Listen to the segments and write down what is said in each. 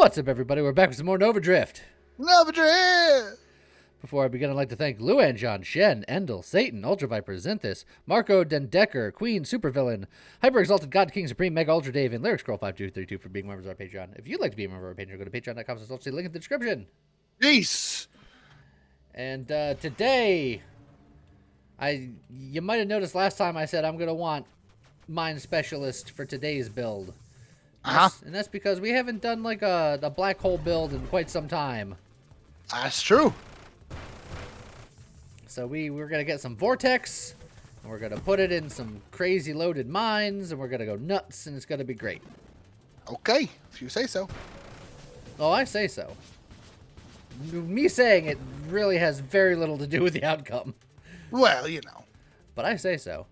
What's up, everybody? We're back with some more Nova Drift. Nova Drift! Before I begin, I'd like to thank Luan, John, Shen, Endel, Satan, Ultra Viper, Zenthis, Marco, Dendecker, Queen, Supervillain, Hyper Exalted God, King Supreme, Mega Ultra Dave, and Lyric Scroll 5232 for being members of our Patreon. If you'd like to be a member of our Patreon, go to patreon.com/see the link in the description. Peace! And today, you might have noticed last time I said I'm going to want Mind Specialist for today's build. And that's because we haven't done like a black hole build in quite some time. That's true. So we're going to get some Vortex, and we're going to put it in some crazy loaded mines, and we're going to go nuts, and it's going to be great. Okay, if you say so. Oh, I say so. Me saying it really has very little to do with the outcome. Well, you know. But I say so.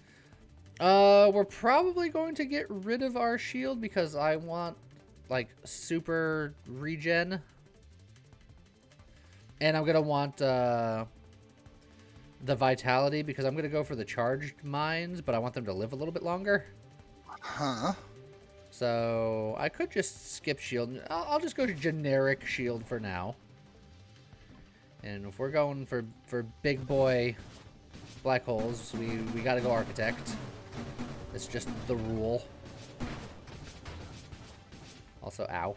We're probably going to get rid of our shield because I want, like, super regen. And I'm going to want, the vitality because I'm going to go for the charged mines, but I want them to live a little bit longer. Huh. So I could just skip shield. I'll just go to generic shield for now. And if we're going for big boy black holes, we got to go architect. It's just the rule. Also, ow.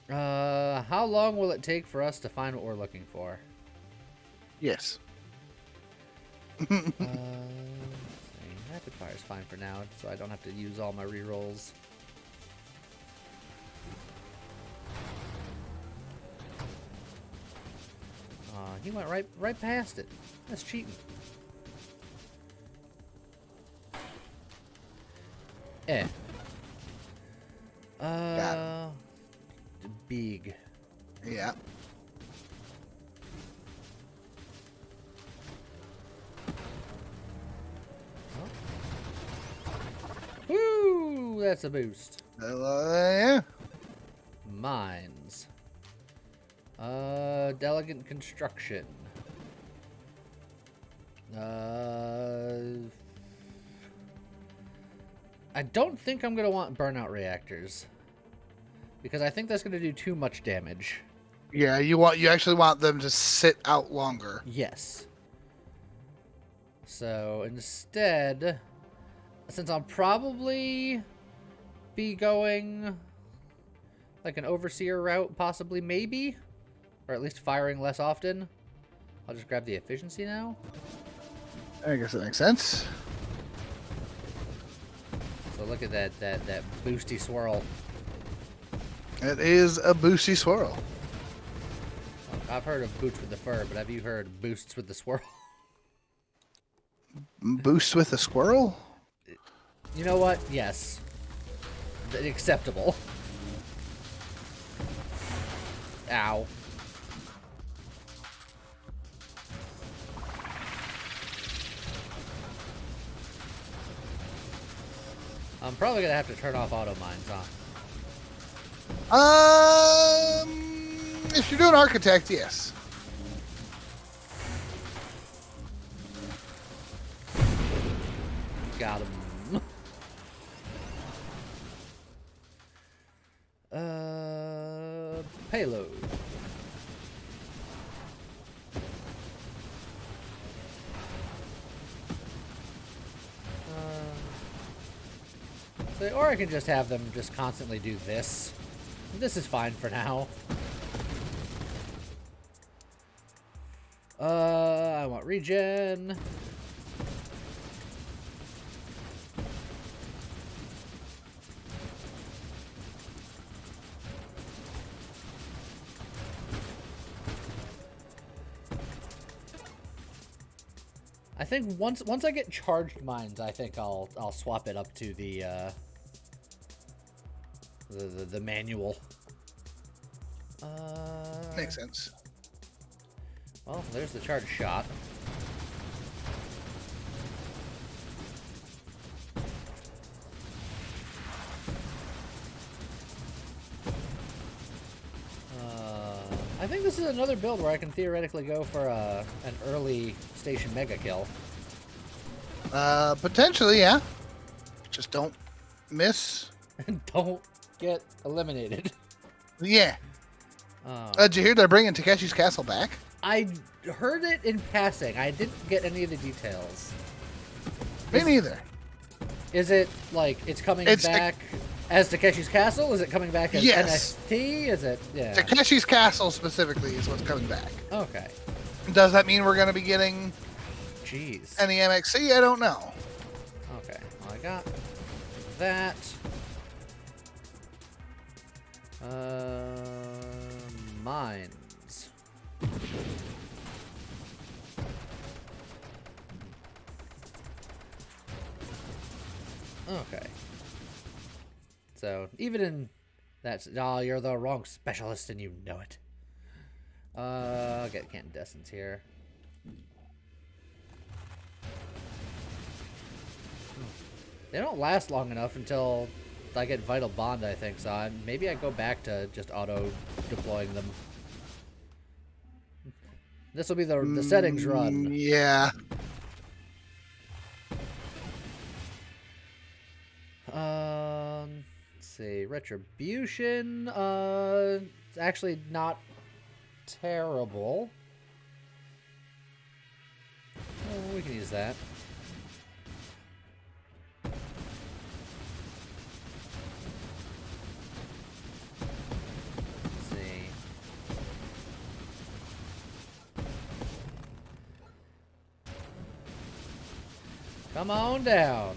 How long will it take for us to find what we're looking for? Yes. Let's see. Rapid fire is fine for now, so I don't have to use all my rerolls. He went right past it. That's cheating. Big. Yeah. Woo! That's a boost. Yeah. Mines. Delegate construction. I don't think I'm gonna want burnout reactors because I think that's gonna do too much damage. Yeah, you actually want them to sit out longer. Yes. So instead, since I'll probably be going like an overseer route, possibly, maybe, or at least firing less often, I'll just grab the efficiency now. I guess that makes sense. So look at that boosty swirl. It is a boosty swirl. I've heard of boots with the fur, but have you heard boosts with the swirl? Boost with a squirrel? You know what? Yes. Acceptable. Ow. I'm probably gonna have to turn off auto mines, huh? If you're doing architect, yes. Got him. Payload. Or I can just have them just constantly do this. This is fine for now. I want regen. I think once I get charged mines, I think I'll swap it up to the manual. Makes sense. Well, there's the charge shot. I think this is another build where I can theoretically go for an early station mega kill. Potentially, yeah. Just don't miss. Don't get eliminated. Yeah. Oh. Did you hear they're bringing Takeshi's Castle back? I heard it in passing. I didn't get any of the details. Me neither. Is it like it's coming back as Takeshi's Castle? Is it coming back as NST? Is it? Yeah. Takeshi's Castle specifically is what's coming back. Okay. Does that mean we're going to be getting any MXC? I don't know. Okay. Well, I got that. Mines. Okay. So, even in that... Oh, you're the wrong specialist and you know it. I'll get Incandescence here. They don't last long enough until I get Vital Bond, I think, so maybe I go back to just auto-deploying them. This will be the settings run. Yeah. Let's see. Retribution. It's actually not terrible. Oh, we can use that. Let's see. Come on down.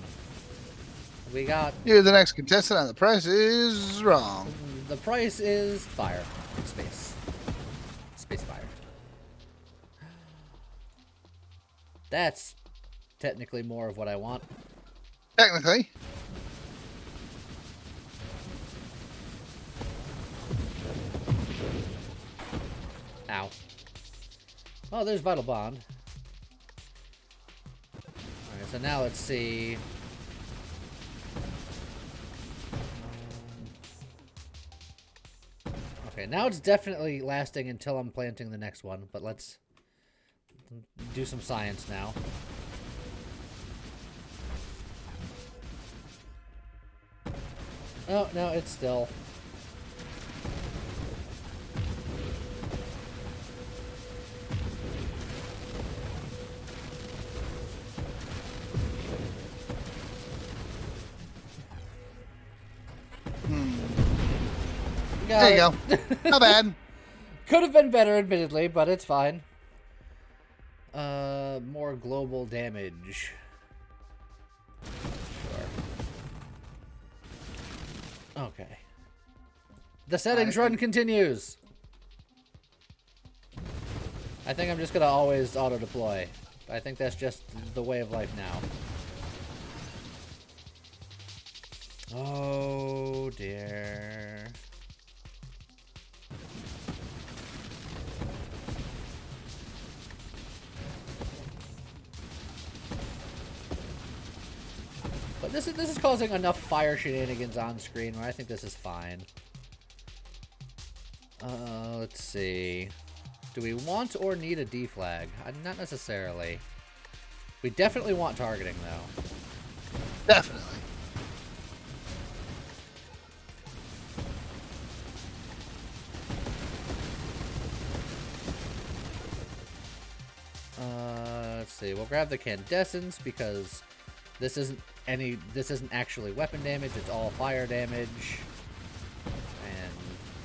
We got... You're the next contestant on The Price is Wrong. The price is fire. Space. Space fire. That's technically more of what I want. Technically. Ow. Oh, there's Vital Bond. Alright, so now let's see... Okay, now it's definitely lasting until I'm planting the next one, but let's do some science now. Oh, no, it's still... There you go. Not bad. Could have been better, admittedly, but it's fine. More global damage. Sure. Okay. The settings run continues. I think I'm just gonna always auto-deploy. I think that's just the way of life now. Oh, dear. But this is causing enough fire shenanigans on screen where I think this is fine. Let's see. Do we want or need a D flag? Not necessarily. We definitely want targeting, though. Definitely. Let's see. We'll grab the Candescence because this isn't actually weapon damage. It's all fire damage. And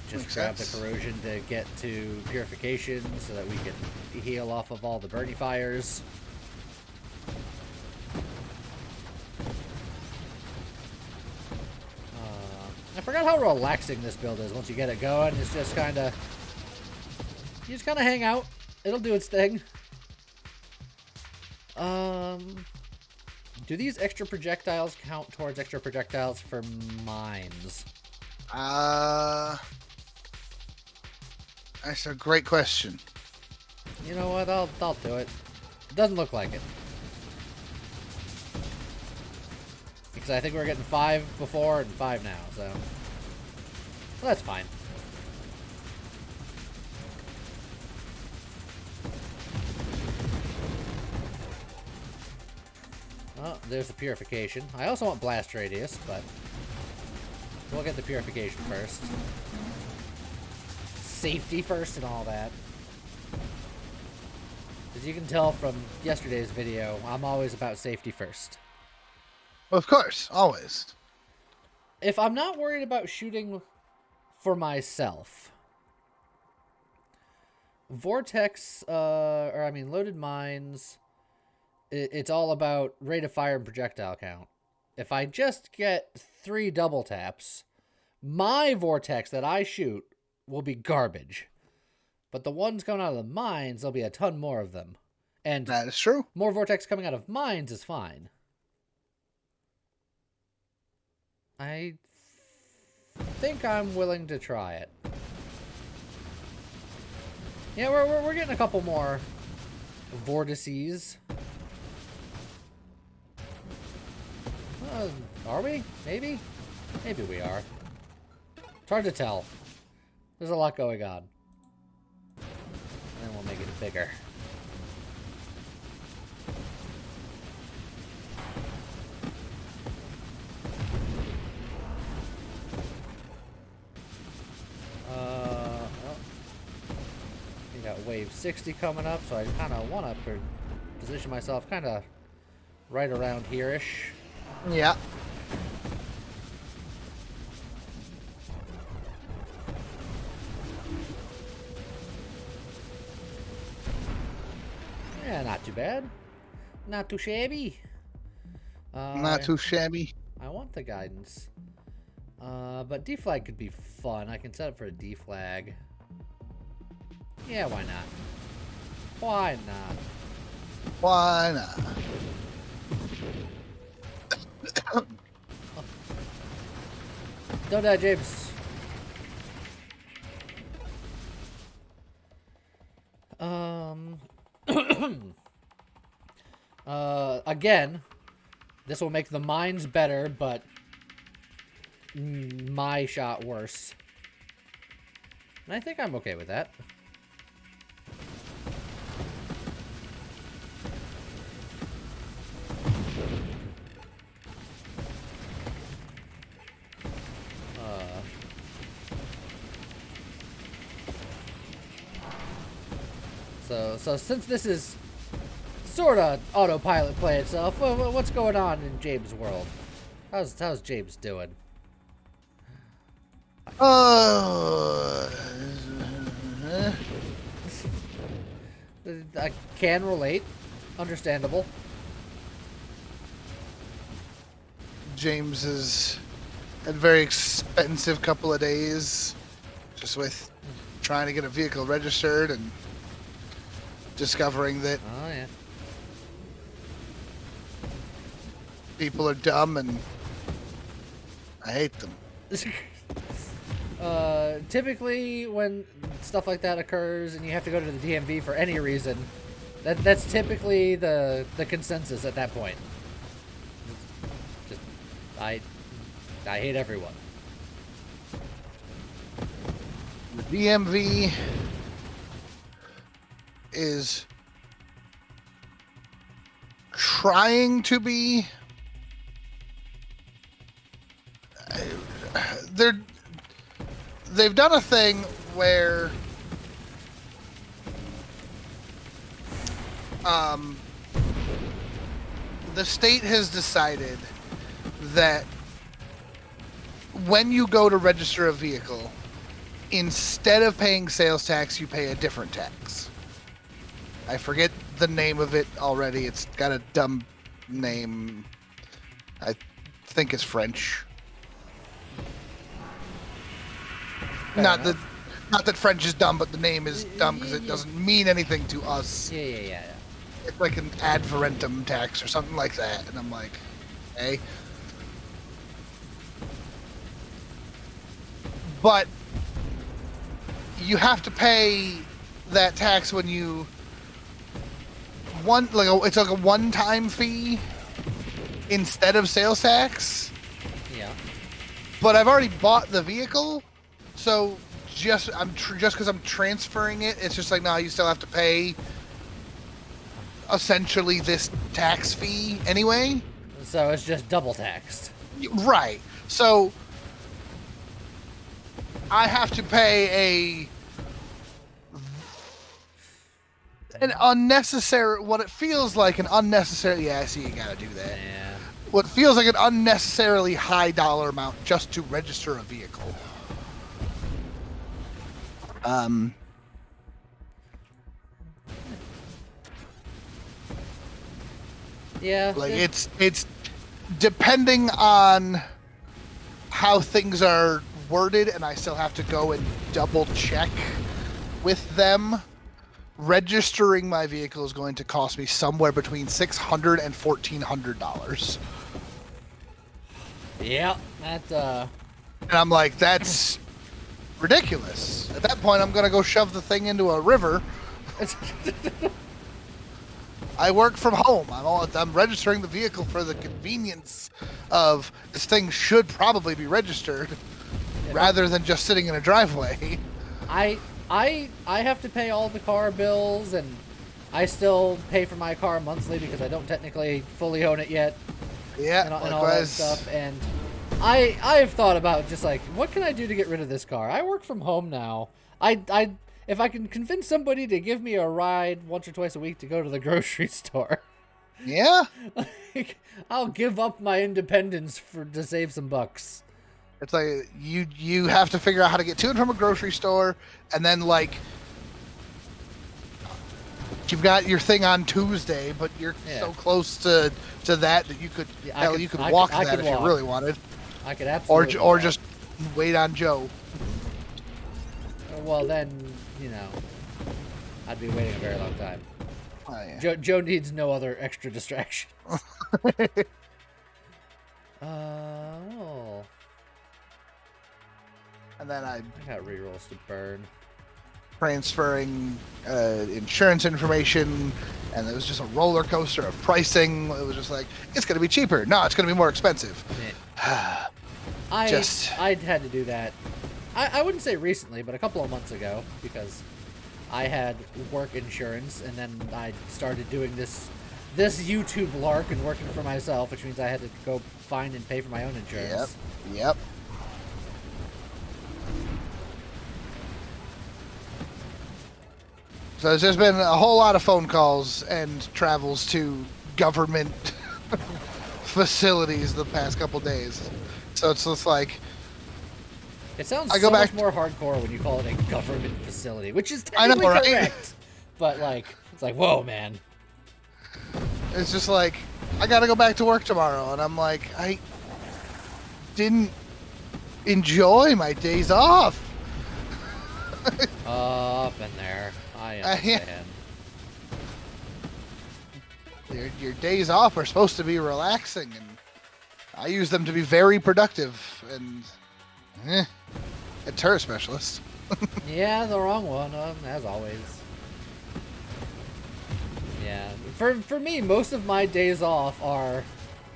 just Makes grab sense. the Corrosion to get to Purification so that we can heal off of all the Bernie fires. I forgot how relaxing this build is once you get it going. It's just kind of... You just kind of hang out. It'll do its thing. Do these extra projectiles count towards extra projectiles for mines? That's a great question. You know what? I'll do it. It doesn't look like it. Because I think we're getting 5 before and 5 now, so... Well, that's fine. Oh, there's the Purification. I also want Blast Radius, but... We'll get the Purification first. safety first and all that. As you can tell from yesterday's video, I'm always about safety first. Of course, always. If I'm not worried about shooting for myself, Vortex, loaded mines, it's all about rate of fire and projectile count. If I just get 3 double taps, my Vortex that I shoot will be garbage. But the ones coming out of the mines, there'll be a ton more of them. And that is true. More Vortex coming out of mines is fine. I think I'm willing to try it. Yeah, we're getting a couple more vortices. Are we? Maybe? Maybe we are. It's hard to tell. There's a lot going on. And then we'll make it bigger. We got wave 60 coming up, so I kind of want to position myself kind of right around here-ish. Yeah. Yeah, not too bad. Not too shabby. Not too shabby. I want the guidance. But D-flag could be fun. I can set up for a D-flag. Yeah, why not? Why not? Why not? Don't die, James. Again, this will make the mines better, but my shot worse. And I think I'm okay with that. So since this is sort of autopilot play itself, what's going on in James' world? How's James doing? I can relate. Understandable. James has had a very expensive couple of days just with trying to get a vehicle registered and discovering that people are dumb and I hate them. Typically when stuff like that occurs and you have to go to the DMV for any reason, that's typically the consensus at that point. Just I hate everyone. The DMV is trying to be they've done a thing where the state has decided that when you go to register a vehicle, instead of paying sales tax, you pay a different tax. I forget the name of it already. It's got a dumb name. I think it's French. Not that French is dumb, but the name is dumb because it doesn't mean anything to us. Yeah. It's like an ad varentum tax or something like that, and I'm like, hey. But you have to pay that tax when you it's like a one-time fee instead of sales tax. Yeah. But I've already bought the vehicle, so just because I'm transferring it, it's just like, no, you still have to pay essentially this tax fee anyway. So it's just double taxed. Right. So I have to pay a an unnecessary, what it feels like an unnecessary, yeah, I see you gotta do that. Yeah. What feels like an unnecessarily high dollar amount just to register a vehicle. Yeah. Like it's depending on how things are worded, and I still have to go and double check with them. Registering my vehicle is going to cost me somewhere between $600 and $1,400. Yeah, that And I'm like, that's ridiculous. At that point, I'm gonna go shove the thing into a river. I work from home. I'm registering the vehicle for the convenience of this thing should probably be registered rather than just sitting in a driveway. I have to pay all the car bills, and I still pay for my car monthly because I don't technically fully own it yet. Yeah, and all that stuff. And I've thought about just like, what can I do to get rid of this car? I work from home now. If I can convince somebody to give me a ride once or twice a week to go to the grocery store, yeah, like, I'll give up my independence to save some bucks. It's like you have to figure out how to get to and from a grocery store, and then like you've got your thing on Tuesday, but you're so close to that you could you could walk that if you really wanted. I could absolutely or just wait on Joe. Well, then I'd be waiting a very long time. Oh, yeah. Joe needs no other extra distraction. Oh. And then I got rerolls to burn. Transferring insurance information, and it was just a roller coaster of pricing. It was just like, it's going to be cheaper. No, it's going to be more expensive. Yeah. I had to do that. I wouldn't say recently, but a couple of months ago, because I had work insurance, and then I started doing this YouTube lark and working for myself, which means I had to go find and pay for my own insurance. Yep. So there's just been a whole lot of phone calls and travels to government facilities the past couple days. So it's just like... It sounds so much more hardcore when you call it a government facility, which is technically correct. But it's like, whoa, man. It's just like, I gotta go back to work tomorrow, and I'm like, I didn't enjoy my days off. Up in there. I understand. Your days off are supposed to be relaxing, and I use them to be very productive, and a turret specialist. Yeah, the wrong one, as always. Yeah, for me, most of my days off are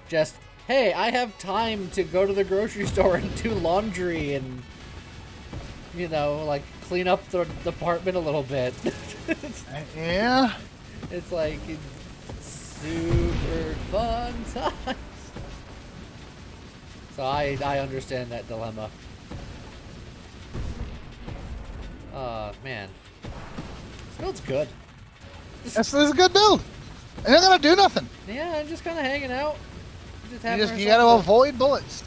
just, hey, I have time to go to the grocery store and do laundry and, clean up the apartment a little bit. Yeah. It's like super fun times. So I understand that dilemma. Man. This build's good. This is a good build. And you're not gonna do nothing. Yeah, I'm just kind of hanging out. You gotta avoid bullets.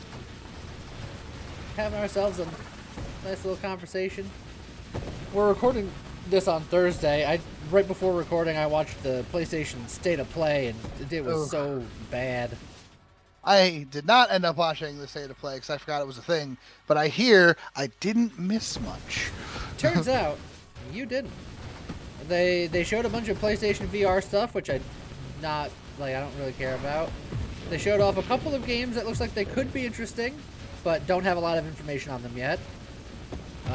Having ourselves a nice little conversation. We're recording this on Thursday. Right before recording, I watched the PlayStation State of Play, and it was so bad. I did not end up watching the State of Play because I forgot it was a thing, but I hear I didn't miss much. Turns out, you didn't. They showed a bunch of PlayStation VR stuff, which I don't really care about. They showed off a couple of games that looks like they could be interesting, but don't have a lot of information on them yet.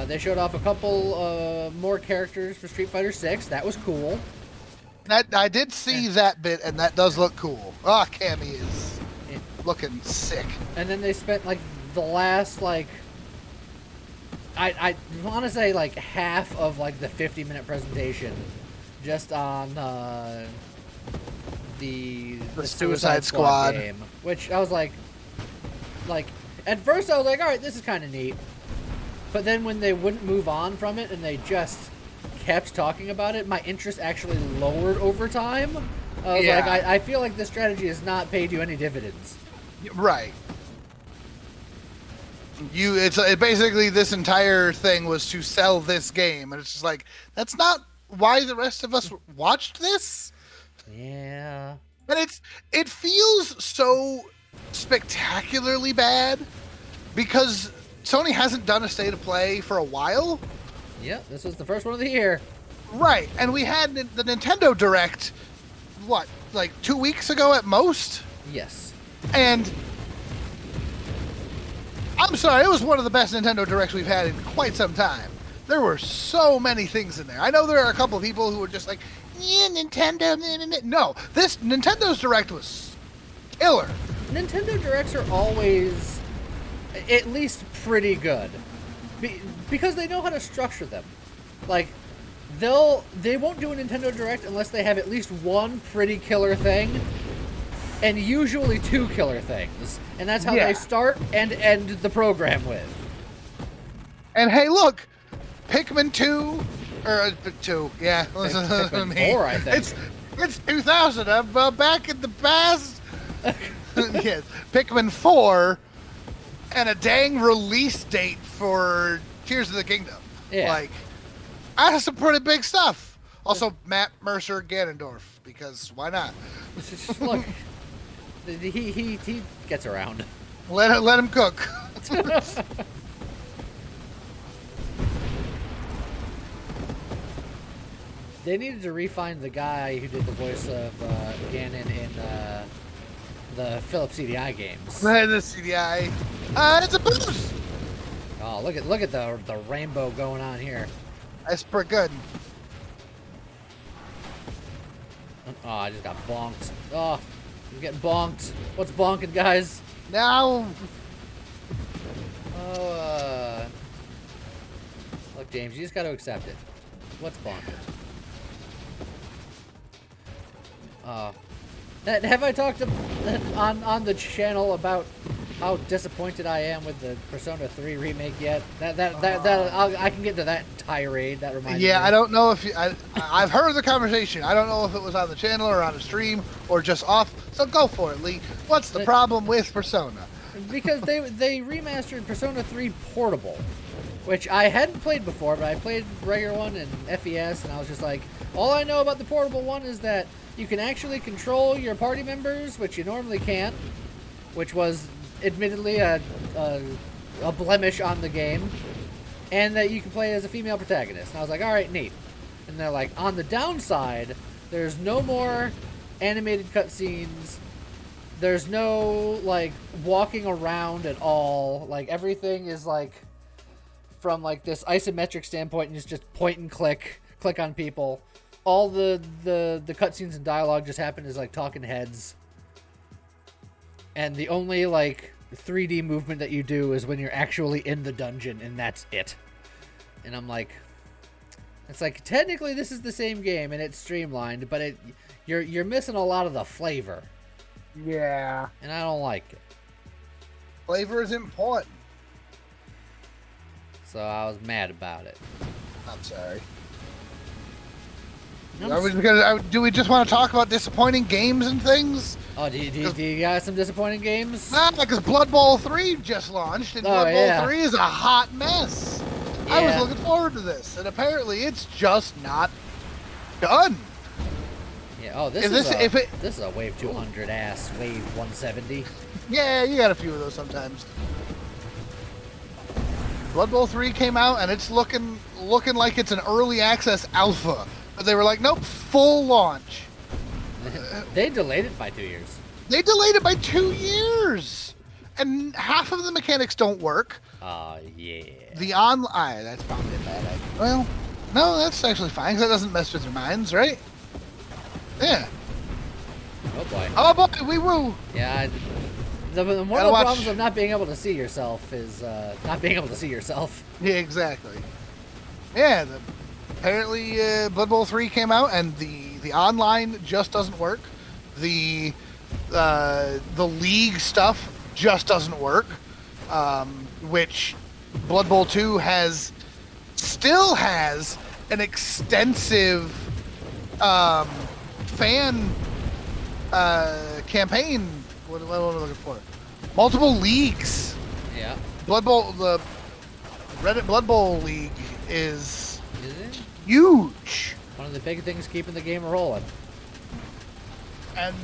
They showed off a couple more characters for Street Fighter 6. That was cool. I did see that bit, and that does look cool. Ah, Cammy is looking sick. And then they spent the last I want to say half of the 50-minute presentation just on the Suicide Squad game, which I was like at first I was like, all right, this is kind of neat. But then when they wouldn't move on from it and they just kept talking about it, my interest actually lowered over time. I was Yeah. like, I feel like this strategy has not paid you any dividends. Right. It basically this entire thing was to sell this game, and it's just like that's not why the rest of us watched this. Yeah. And it feels so spectacularly bad because Sony hasn't done a state of play for a while. Yep, this was the first one of the year. Right, and we had the Nintendo Direct, what, like 2 weeks ago at most? Yes. And I'm sorry, it was one of the best Nintendo Directs we've had in quite some time. There were so many things in there. I know there are a couple of people who were just like, yeah, Nintendo, no. This Nintendo's Direct was killer. Nintendo Directs are always at least pretty good. Because they know how to structure them. Like, they won't do a Nintendo Direct unless they have at least one pretty killer thing, and usually 2 killer things. And that's how they start and end the program with. And hey, look, Pikmin 2, or 2, yeah. Pikmin 4, I think. It's 2000. I'm back in the past. Yeah, Pikmin 4, and a dang release date for Tears of the Kingdom. Yeah. Like, that's some pretty big stuff. Also, Matt Mercer Ganondorf, because why not? Look, he gets around. Let him cook. They needed to refine the guy who did the voice of Ganon in the Philips CDI games. The CDI. It's a boost. Oh, look at the rainbow going on here. That's pretty good. Oh, I just got bonked. Oh, I'm getting bonked. What's bonking, guys? Now, Oh, look, James, you just got to accept it. What's bonking? Have I talked on the channel about how disappointed I am with the Persona 3 remake yet? I can get to that tirade. That reminds me. yeah, I don't know if I've heard the conversation. I don't know if it was on the channel or on a stream or just off. So go for it, Lee. What's the problem with Persona? Because they remastered Persona 3 Portable, which I hadn't played before, but I played regular one and FES, and I was just like, all I know about the Portable one is that you can actually control your party members, which you normally can't, which was admittedly a blemish on the game, and that you can play as a female protagonist. And I was like, all right, neat. And they're like, on the downside, there's no more animated cutscenes. There's no, like, walking around at all. Like, everything is, like, from, like, this isometric standpoint, and it's just point and click on people. All the cutscenes and dialogue just happen as, like, talking heads. And the only, like, 3D movement that you do is when you're actually in the dungeon, and that's it. And I'm like, it's like, technically this is the same game, and it's streamlined, but you're missing a lot of the flavor. Yeah. And I don't like it. Flavor is important. So I was mad about it. I'm sorry. I'm Do we just want to talk about disappointing games and things? Oh, do you got some disappointing games? Nah, because Blood Bowl 3 just launched, and Blood Bowl 3 is a hot mess. Yeah. I was looking forward to this, and apparently it's just not done. Yeah. Oh, this is a Wave 200 ass Wave 170. Yeah, you got a few of those sometimes. Blood Bowl 3 came out, and it's looking like it's an early access alpha. But they were like, nope, full launch. They delayed it by 2 years. They delayed it by 2 years, and half of the mechanics don't work. Yeah. The online, that's probably a bad idea. Well, no, that's actually fine, because that doesn't mess with your minds, right? Yeah. Oh boy. Oh boy, we woo. Yeah. One of the problems of not being able to see yourself is not being able to see yourself. Yeah, exactly. Yeah, apparently Blood Bowl 3 came out, and the online just doesn't work. The league stuff just doesn't work, which Blood Bowl 2 still has an extensive fan campaign. What am I looking for? Multiple leagues. Yeah. Blood Bowl, the Reddit Blood Bowl League is it? Huge. One of the big things keeping the game rolling. And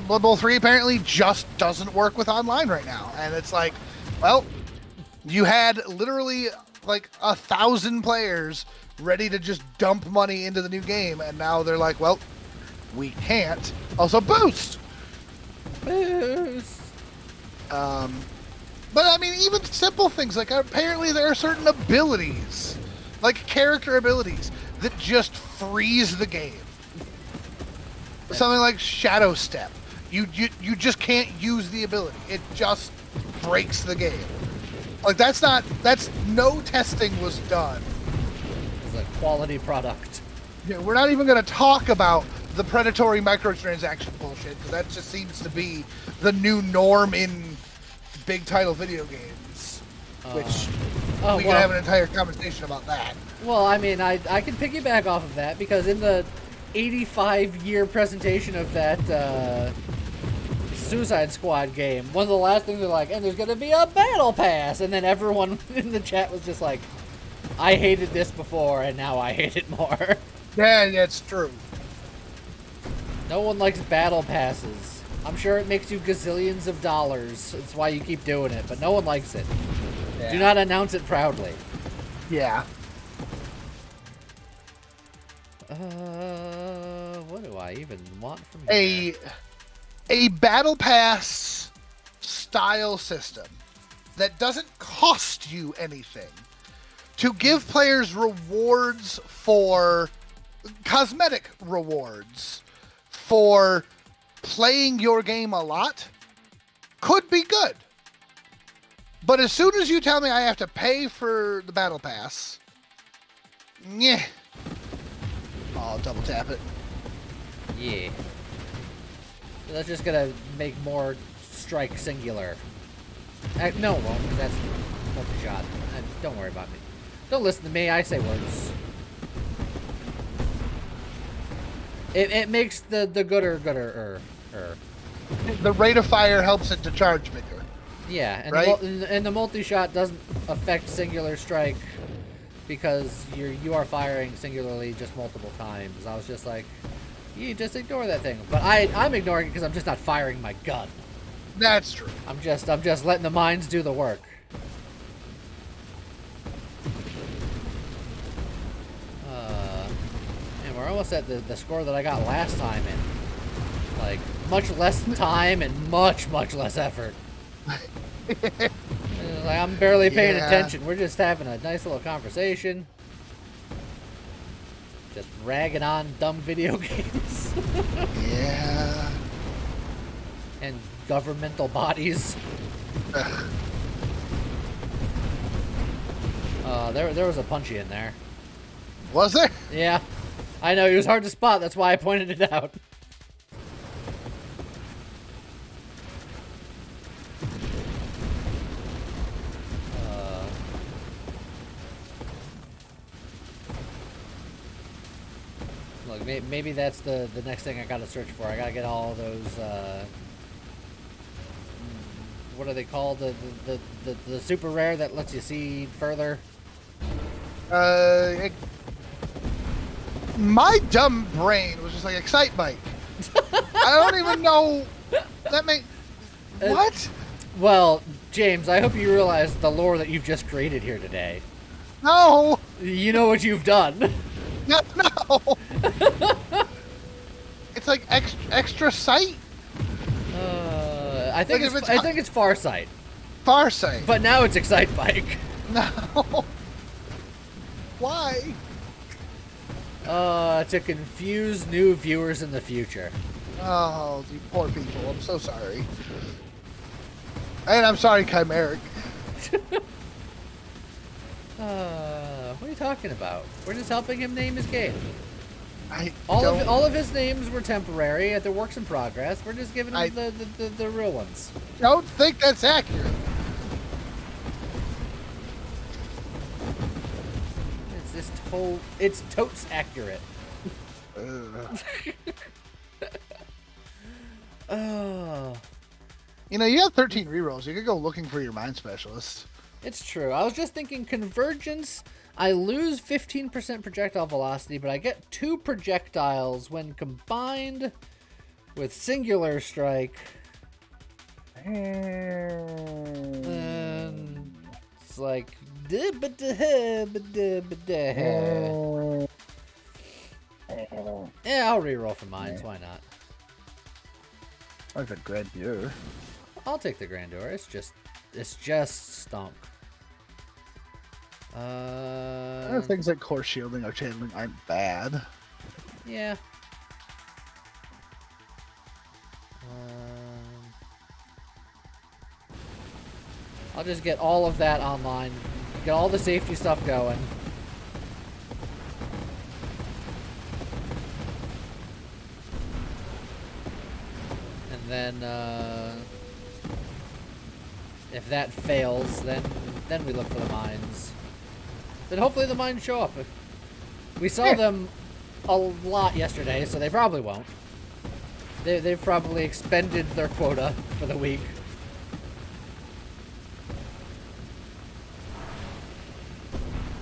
Blood Bowl 3 apparently just doesn't work with online right now. And it's like, well, you had literally like 1,000 players ready to just dump money into the new game, and now they're like, well, we can't. Also, boost. Boost. But I mean, even simple things like apparently there are certain abilities, like character abilities, that just freeze the game. Something like Shadow Step. You just can't use the ability. It just breaks the game. Like that's no testing was done. It's a quality product. Yeah, we're not even going to talk about the predatory microtransaction bullshit, because that just seems to be the new norm in big title video games. Which we can have an entire conversation about that. Well, I mean, I can piggyback off of that, because in the 85-year presentation of that Suicide Squad game, one of the last things they're like, and there's going to be a battle pass, and then everyone in the chat was just like, I hated this before, and now I hate it more. Yeah, that's true. No one likes battle passes. I'm sure it makes you gazillions of dollars. It's why you keep doing it, but no one likes it. Yeah. Do not announce it proudly. Yeah. What do I even want from here? A battle pass style system that doesn't cost you anything, to give players rewards for cosmetic rewards for playing your game a lot, could be good. But as soon as you tell me I have to pay for the battle pass, yeah, I'll double tap it. Yeah. That's just gonna make more strike singular. No, it won't. That's multi-shot. Don't worry about me. Don't listen to me. I say words. It makes the gooder. The rate of fire helps it to charge bigger. Yeah, and right? and the multi-shot doesn't affect singular strike because you are firing singularly just multiple times. I was just like, you just ignore that thing. But I'm ignoring it because I'm just not firing my gun. That's true. I'm just letting the mines do the work. And we're almost at the score that I got last time in like much less time and much less effort. Like, I'm barely paying attention. We're just having a nice little conversation. Just ragging on dumb video games. Yeah. And governmental bodies. There was a punchy in there. Was there? Yeah. I know, he was hard to spot. That's why I pointed it out. Look, maybe that's the next thing I gotta search for. I gotta get all those, what are they called? The super rare that lets you see further? My dumb brain was just like, Excite Bike. I don't even know. What? Well, James, I hope you realize the lore that you've just created here today. No. You know what you've done. No. It's like extra sight. I think it's Far Sight. Far Sight. But now it's Excite Bike. No. Why? To confuse new viewers in the future. Oh, you poor people. I'm so sorry. And I'm sorry, Chimeric. What are you talking about? We're just helping him name his game. All of his names were temporary. They're works in progress. We're just giving him the real ones. Don't think that's accurate. It's just Oh, it's totes accurate. Oh. You know, you have 13 rerolls. You could go looking for your mind specialist. It's true. I was just thinking convergence. I lose 15% projectile velocity, but I get 2 projectiles when combined with singular strike. And it's like... Yeah, I'll reroll for mines. Why not? That's a grandeur. I'll take the grandeur. It's just stunk. Things like core shielding or channeling aren't bad. Yeah. I'll just get all of that online. Get all the safety stuff going. And then, if that fails, then we look for the mines. Then hopefully the mines show up. We saw them a lot yesterday, so they probably won't. They've probably expended their quota for the week.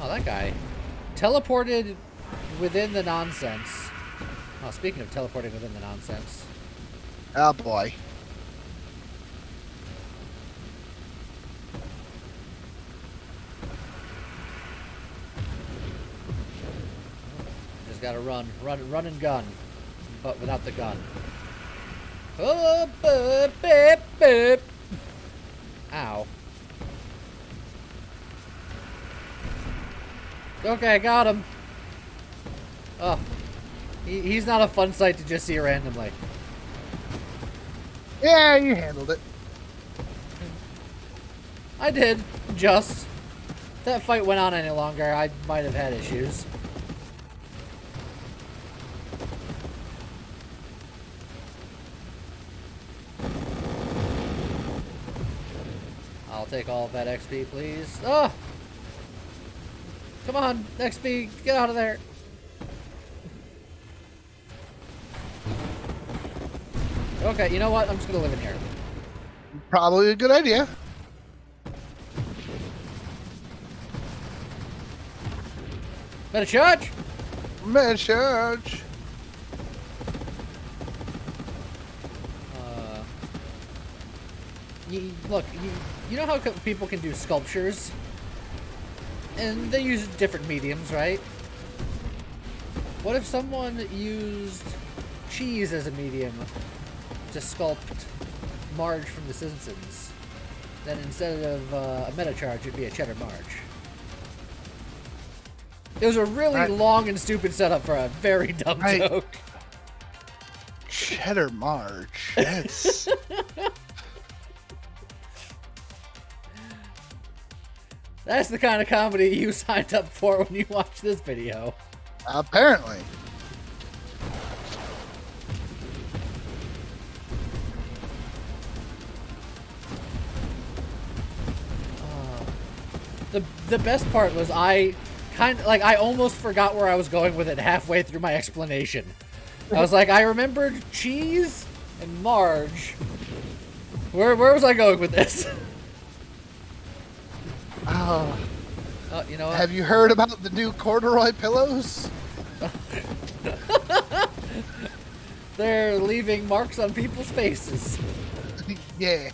Oh, that guy teleported within the nonsense. Oh, speaking of teleporting within the nonsense. Oh boy. Just gotta run and gun, but without the gun. Oh, boop, boop, boop. Ow. Okay, got him. Oh, he's not a fun sight to just see randomly. Yeah, you handled it. I did, just. If that fight went on any longer, I might have had issues. I'll take all of that XP, please. Oh! Come on, XP, get out of there. Okay, you know what? I'm just gonna live in here. Probably a good idea. Better charge! Message. Look, you know how people can do sculptures? And they use different mediums, right? What if someone used cheese as a medium to sculpt Marge from The Simpsons? Then instead of a meta charge, it'd be a cheddar Marge. It was a really long and stupid setup for a very dumb joke. Cheddar Marge. That's... That's the kind of comedy you signed up for when you watched this video. Apparently. The best part was I almost forgot where I was going with it halfway through my explanation. I was like, I remembered cheese and Marge. Where was I going with this? Oh, you know what? have you heard about the new corduroy pillows? They're leaving marks on people's faces. Yeah.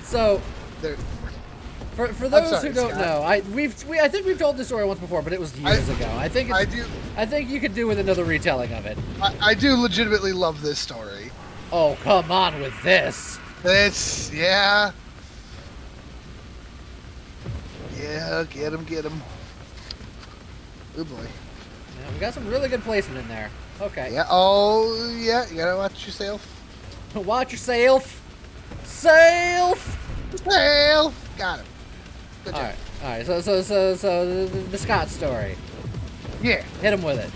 So for those who don't Scott. know, I think we've told this story once before, but it was years ago. I think you could do with another retelling of it. I do legitimately love this story. Oh, come on with this. Yeah. Yeah, get him. Oh boy. Yeah, we got some really good placement in there. Okay. Yeah, oh yeah, you gotta watch yourself. Watch yourself. Self. Got him. Good job. Alright, so the Scott story. Yeah. Hit him with it.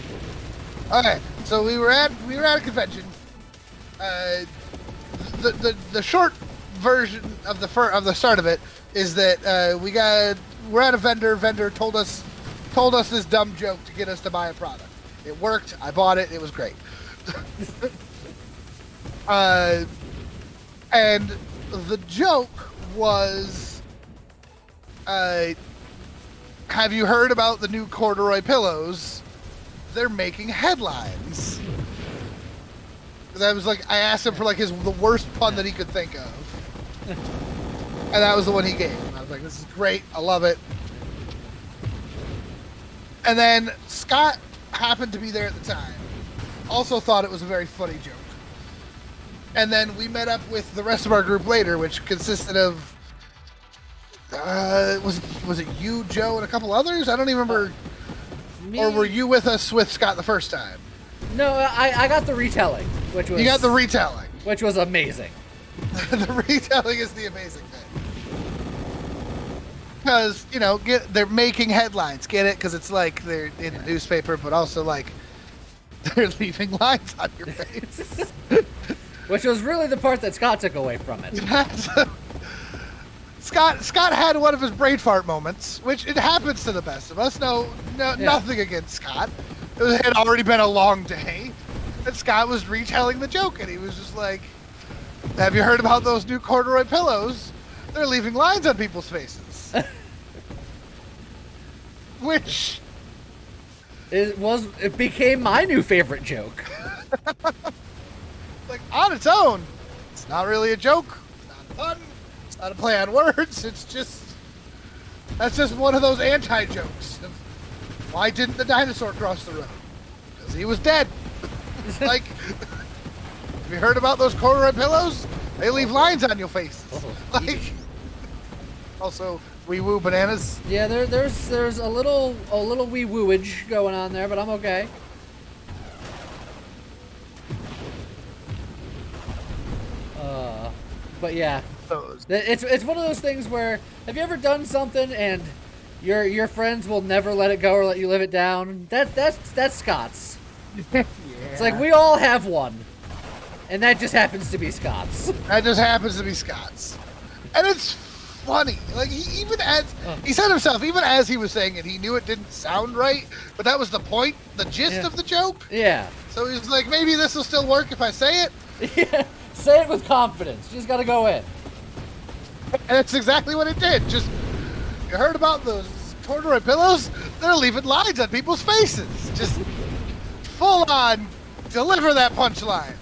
Okay, so we were at a convention. The short version of the start of it is that we're at a vendor. Vendor told us this dumb joke to get us to buy a product. It worked. I bought it. It was great. And the joke was, have you heard about the new corduroy pillows? They're making headlines. Because I asked him for like the worst pun that he could think of, and that was the one he gave. And I was like, "This is great. I love it." And then Scott happened to be there at the time. Also thought it was a very funny joke. And then we met up with the rest of our group later, which consisted of was it you, Joe, and a couple others? I don't even remember. Or were you with us with Scott the first time? No, I got the retelling, which was... You got the retelling. Which was amazing. The retelling is the amazing thing. Because, they're making headlines. Get it? Because it's like they're in the newspaper, but also like they're leaving lines on your face. Which was really the part that Scott took away from it. Scott had one of his brain fart moments, which it happens to the best of us. Nothing against Scott. It had already been a long day, and Scott was retelling the joke, and he was just like, "Have you heard about those new corduroy pillows? They're leaving lines on people's faces." Which it became my new favorite joke. Like, on its own, it's not really a joke. It's not a pun. It's not a play on words. That's just one of those anti-jokes. Why didn't the dinosaur cross the road? Because he was dead. Like, have you heard about those corduroy pillows? They leave lines on your faces. Like, also, wee woo bananas. Yeah, there's a little wee wooage going on there, but I'm okay. But yeah, it's one of those things where, have you ever done something and your friends will never let it go or let you live it down? That's Scott's. Yeah. It's like we all have one, and that just happens to be Scott's. That just happens to be Scott's, and it's funny. Like he said himself, even as he was saying it, he knew it didn't sound right, but that was the point, the gist of the joke. Yeah. So he's like, maybe this will still work if I say it. Yeah. Say it with confidence. You just gotta go in. And that's exactly what it did. Just, you heard about those corduroy pillows? They're leaving lines on people's faces. Just full on deliver that punchline.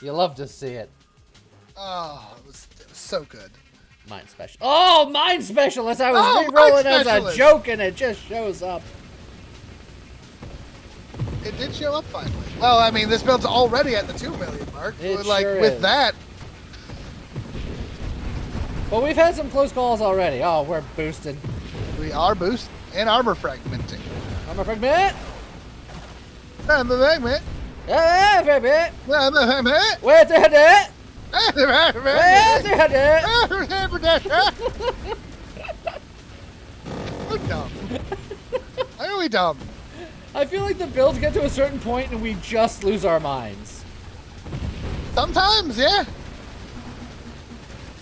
You love to see it. Oh, it was so good. Mind special. Oh, mind specialist! I was re-rolling as a joke and it just shows up. It did show up finally. Well, I mean, this build's already at the 2 million mark. It like sure with is. that. But we've had some close calls already. Oh, we're boosted. We are boosted and armor fragmenting. Armor fragment. Armor fragment. Yeah, fragment. Armor fragment. Where's the head? Where's the head? We're dumb. Why are we dumb? I feel like the builds get to a certain point and we just lose our minds. Sometimes, yeah.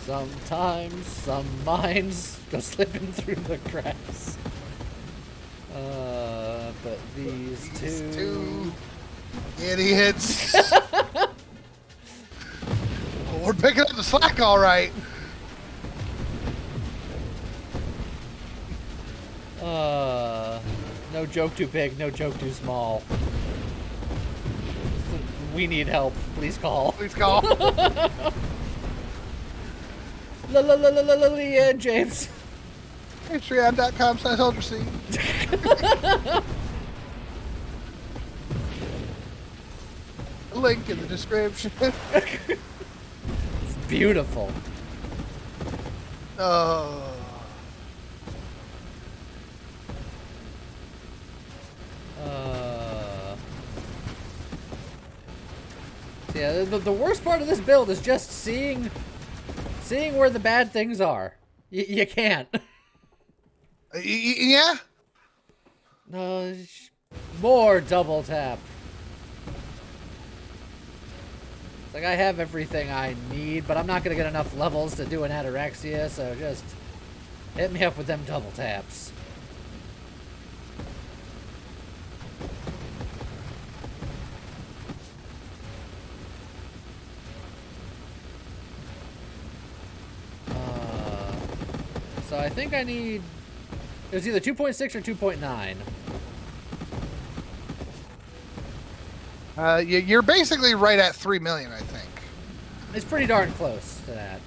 Sometimes some minds go slipping through the cracks. But these two idiots. We're picking up the slack, all right. No joke too big, no joke too small. We need help. Please call. Please call. Yeah, James. Patreon.com/ultraseed. Link in the description. It's beautiful. Oh. Yeah, the worst part of this build is just seeing where the bad things are. You can't. Yeah. More double tap. Like, I have everything I need, but I'm not going to get enough levels to do an Ataraxia, so just hit me up with them double taps. So I think I need... It was either 2.6 or 2.9. You're basically right at 3 million, I think. It's pretty darn close to that.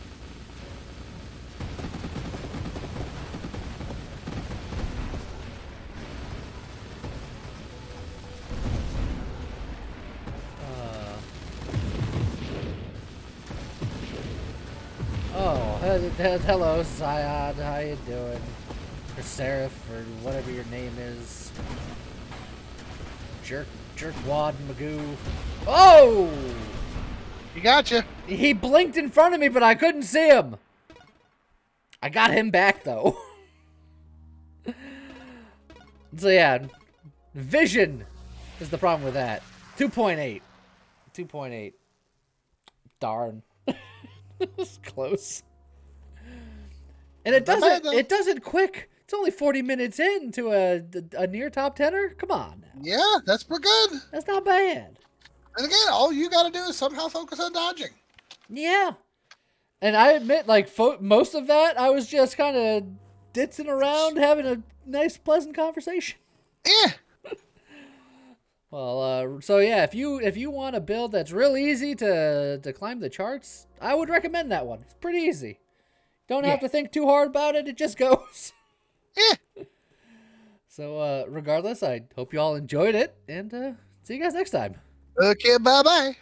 Hello, Zion. How you doing? Or Seraph, or whatever your name is. Jerkwad Magoo. Oh! You gotcha. He blinked in front of me, but I couldn't see him. I got him back, though. So, yeah. Vision is the problem with that. 2.8. 2.8. Darn. It's close. And it doesn't quick. It's only 40 minutes into a near top 10er. Come on now. Yeah, that's pretty good. That's not bad. And again, all you got to do is somehow focus on dodging. Yeah. And I admit, like, most of that, I was just kind of ditzing around, having a nice, pleasant conversation. Yeah. Well, so yeah, if you want a build that's real easy to climb the charts, I would recommend that one. It's pretty easy. Don't have to think too hard about it. It just goes. Yeah. So, regardless, I hope you all enjoyed it, and see you guys next time. Okay, bye-bye.